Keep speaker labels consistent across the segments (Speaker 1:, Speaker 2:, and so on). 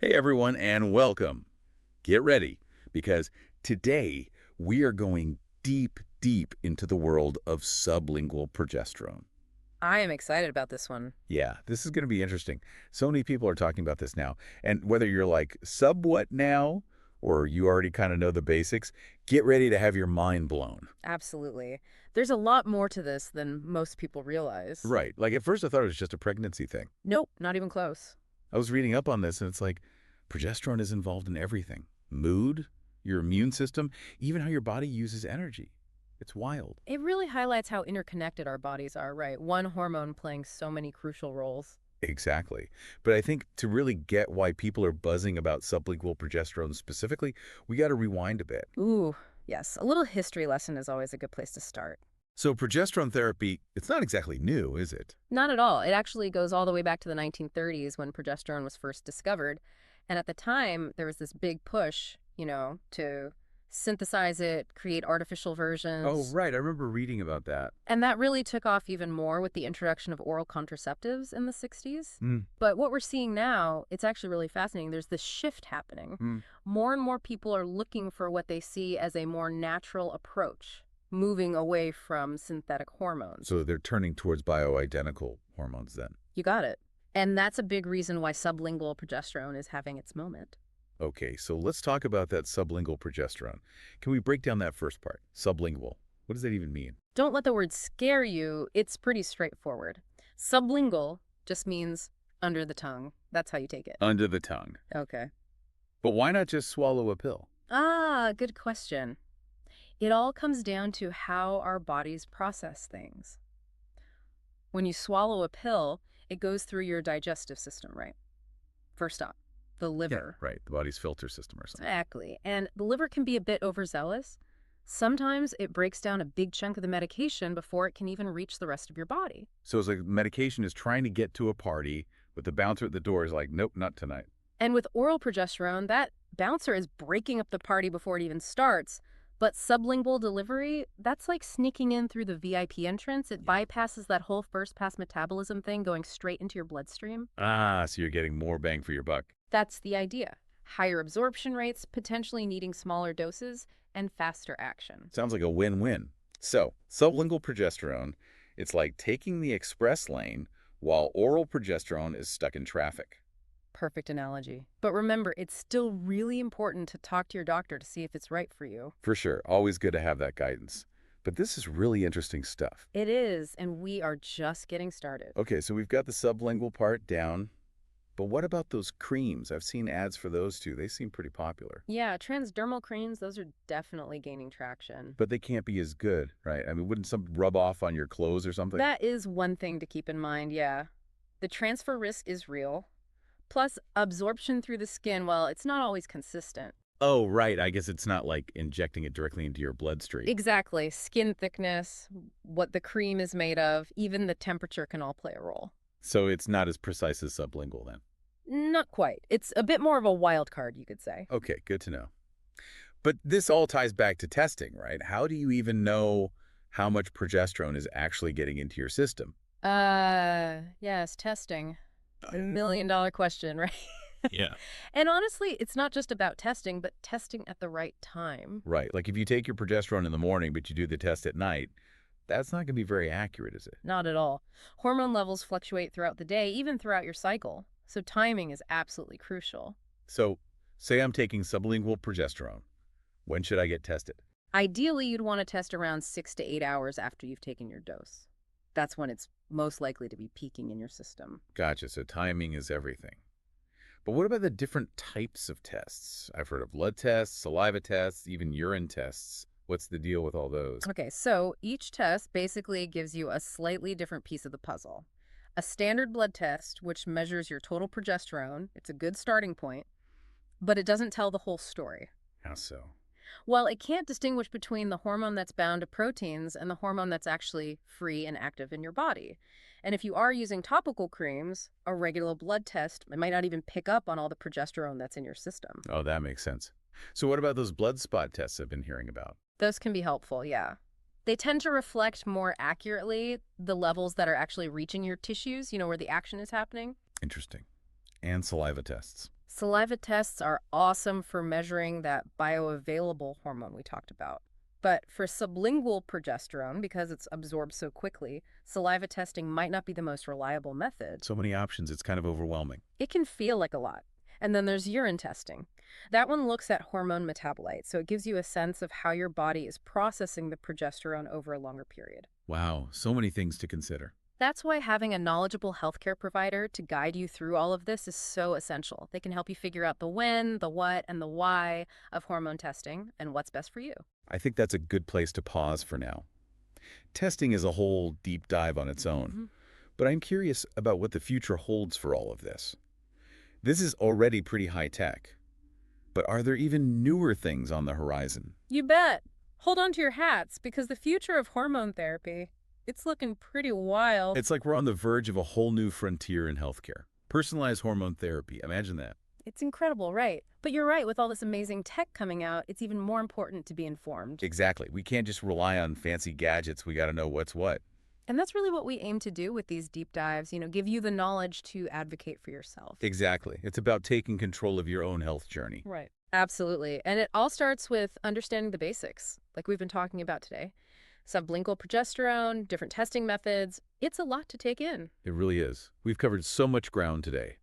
Speaker 1: Hey everyone, and welcome. Get ready, because today we are going deep, deep into the world of sublingual progesterone.
Speaker 2: I am excited about this one.
Speaker 1: Yeah, this is going to be interesting. So many people are talking about this now, and whether you're like, sub what now, or you already kind of know the basics, get ready to have your mind blown.
Speaker 2: Absolutely. There's a lot more to this than most people realize.
Speaker 1: Right, like at first I thought it was just a pregnancy thing.
Speaker 2: Nope, not even close.
Speaker 1: I was reading up on this, and it's like, progesterone is involved in everything. Mood, your immune system, even how your body uses energy. It's wild.
Speaker 2: It really highlights how interconnected our bodies are, right? One hormone playing so many crucial roles.
Speaker 1: Exactly. But I think to really get why people are buzzing about sublingual progesterone specifically, we got to rewind a bit.
Speaker 2: Ooh, yes. A little history lesson is always a good place to start.
Speaker 1: So progesterone therapy, it's not exactly new, is it?
Speaker 2: Not at all. It actually goes all the way back to the 1930s when progesterone was first discovered. And at the time, there was this big push, to synthesize it, create artificial
Speaker 1: Oh,
Speaker 2: versions.
Speaker 1: right. I remember reading about that.
Speaker 2: And that really took off even more with the introduction of oral contraceptives in the 60s.
Speaker 1: Mm,
Speaker 2: But what we're seeing now, it's actually really fascinating. There's this shift happening.
Speaker 1: mm.
Speaker 2: More and more people are looking for what they see as a more natural approach, moving away from synthetic hormones.
Speaker 1: So they're turning towards bioidentical hormones then.
Speaker 2: You got it. And that's a big reason why sublingual progesterone is having its moment.
Speaker 1: Okay, so let's talk about that sublingual progesterone. Can we break down that first part? Sublingual. What does that even mean?
Speaker 2: Don't let the word scare you. It's pretty straightforward. Sublingual just means under the tongue. That's how you take it.
Speaker 1: Under the tongue.
Speaker 2: Okay.
Speaker 1: But why not just swallow a pill?
Speaker 2: Ah, good question. It all comes down to how our bodies process things. When you swallow a pill, it goes through your digestive system, right? First up, the liver.
Speaker 1: Right, the body's filter system or something.
Speaker 2: Exactly. And the liver can be a bit overzealous. Sometimes it breaks down a big chunk of the medication before it can even reach the rest of your body.
Speaker 1: So it's like medication is trying to get to a party, but the bouncer at the door is like, nope, not tonight.
Speaker 2: And with oral progesterone, that bouncer is breaking up the party before it even starts. But sublingual delivery, that's like sneaking in through the VIP entrance. It bypasses that whole first pass metabolism thing going straight into your bloodstream.
Speaker 1: Ah, so you're getting more bang for your buck.
Speaker 2: That's the idea. Higher absorption rates, potentially needing smaller doses, and faster action.
Speaker 1: Sounds like a win-win. So, sublingual progesterone, it's like taking the express lane while oral progesterone is stuck in traffic.
Speaker 2: Perfect analogy. But remember, it's still really important to talk to your doctor to see if it's right for you.
Speaker 1: For sure, always good to have that guidance. But this is really interesting stuff.
Speaker 2: It is, and we are just getting started.
Speaker 1: Okay, so we've got the sublingual part down. But what about those creams? I've seen ads for those too. They seem pretty popular.
Speaker 2: Yeah, transdermal creams, those are definitely gaining traction.
Speaker 1: But they can't be as good, right? I mean, wouldn't some rub off on your clothes or something?
Speaker 2: That is one thing to keep in mind, yeah. The transfer risk is real. Plus, absorption through the skin, well, it's not always consistent.
Speaker 1: Oh, right. I guess it's not like injecting it directly into your bloodstream.
Speaker 2: Exactly. Skin thickness, what the cream is made of, even the temperature can all play a role.
Speaker 1: So it's not as precise as sublingual then.
Speaker 2: Not quite. It's a bit more of a wild card, you could say.
Speaker 1: Okay, good to know. But this all ties back to testing, right? How do you even know how much progesterone is actually getting into your system?
Speaker 2: Yes, testing. $1 million question, right?
Speaker 1: Yeah.
Speaker 2: And honestly, it's not just about testing, but testing at the right time.
Speaker 1: Right. Like if you take your progesterone in the morning, but you do the test at night, that's not going to be very accurate, is it?
Speaker 2: Not at all. Hormone levels fluctuate throughout the day, even throughout your cycle. So timing is absolutely crucial.
Speaker 1: So say I'm taking sublingual progesterone. When should I get tested?
Speaker 2: Ideally, you'd want to test around 6 to 8 hours after you've taken your dose. That's when it's most likely to be peaking in your system.
Speaker 1: Gotcha. So timing is everything. But what about the different types of tests? I've heard of blood tests, saliva tests, even urine tests. What's the deal with all those?
Speaker 2: Okay, so each test basically gives you a slightly different piece of the puzzle. A standard blood test, which measures your total progesterone, it's a good starting point, but it doesn't tell the whole story.
Speaker 1: How so?
Speaker 2: Well, it can't distinguish between the hormone that's bound to proteins and the hormone that's actually free and active in your body. And if you are using topical creams, a regular blood test might not even pick up on all the progesterone that's in your system.
Speaker 1: Oh, that makes sense. So what about those blood spot tests I've been hearing about?
Speaker 2: Those can be helpful, yeah. They tend to reflect more accurately the levels that are actually reaching your tissues, where the action is happening.
Speaker 1: Interesting. And saliva tests.
Speaker 2: Saliva tests are awesome for measuring that bioavailable hormone we talked about. But for sublingual progesterone, because it's absorbed so quickly, saliva testing might not be the most reliable method.
Speaker 1: So many options, it's kind of overwhelming.
Speaker 2: It can feel like a lot. And then there's urine testing. That one looks at hormone metabolites, so it gives you a sense of how your body is processing the progesterone over a longer period.
Speaker 1: Wow, so many things to consider.
Speaker 2: That's why having a knowledgeable healthcare provider to guide you through all of this is so essential. They can help you figure out the when, the what, and the why of hormone testing and what's best for you.
Speaker 1: I think that's a good place to pause for now. Testing is a whole deep dive on its own,
Speaker 2: Mhm.
Speaker 1: but I'm curious about what the future holds for all of this. This is already pretty high tech, but are there even newer things on the horizon?
Speaker 2: You bet. Hold on to your hats because the future of hormone therapy, it's looking pretty wild.
Speaker 1: It's like we're on the verge of a whole new frontier in healthcare. Personalized hormone therapy, imagine that.
Speaker 2: It's incredible, right? But you're right, with all this amazing tech coming out, it's even more important to be informed.
Speaker 1: Exactly. We can't just rely on fancy gadgets. We got to know what's what.
Speaker 2: And that's really what we aim to do with these deep dives, give you the knowledge to advocate for yourself.
Speaker 1: Exactly. It's about taking control of your own health journey.
Speaker 2: Right. Absolutely. And it all starts with understanding the basics, like we've been talking about today. Sublingual progesterone, different testing methods. It's a lot to take in.
Speaker 1: It really is. We've covered so much ground today,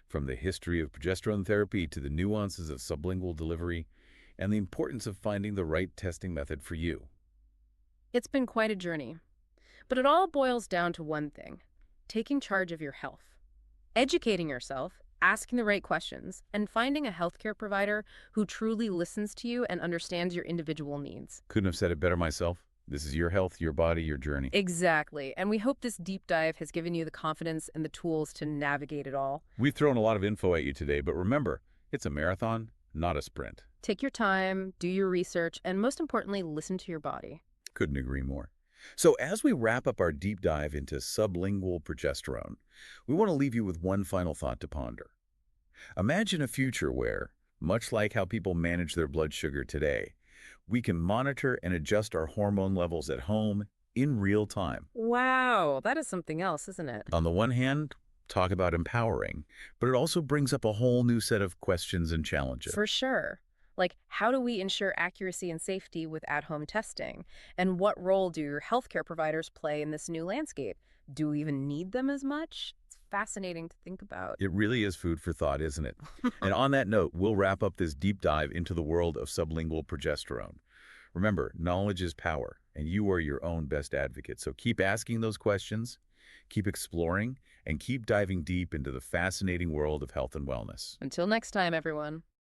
Speaker 1: from the history of progesterone therapy to the nuances of sublingual delivery and the importance of finding the right testing method for you.
Speaker 2: It's been quite a journey. But it all boils down to one thing: taking charge of your health, educating yourself, asking the right questions, and finding a healthcare provider who truly listens to you and understands your individual needs.
Speaker 1: Couldn't have said it better myself. This is your health, your body, your journey.
Speaker 2: Exactly. And we hope this deep dive has given you the confidence and the tools to navigate it all.
Speaker 1: We've thrown a lot of info at you today, but remember, it's a marathon, not a sprint.
Speaker 2: Take your time, do your research, and most importantly, listen to your body.
Speaker 1: Couldn't agree more. So as we wrap up our deep dive into sublingual progesterone, we want to leave you with one final thought to ponder. Imagine a future where, much like how people manage their blood sugar today, we can monitor and adjust our hormone levels at home in real time.
Speaker 2: Wow, that is something else, isn't it?
Speaker 1: On the one hand, talk about empowering, but it also brings up a whole new set of questions and challenges.
Speaker 2: For sure. Like, how do we ensure accuracy and safety with at-home testing? And what role do your healthcare providers play in this new landscape? Do we even need them as much? It's fascinating to think about.
Speaker 1: It really is food for thought, isn't it? And on that note, we'll wrap up this deep dive into the world of sublingual progesterone. Remember, knowledge is power, and you are your own best advocate. So keep asking those questions, keep exploring, and keep diving deep into the fascinating world of health and wellness.
Speaker 2: Until next time, everyone.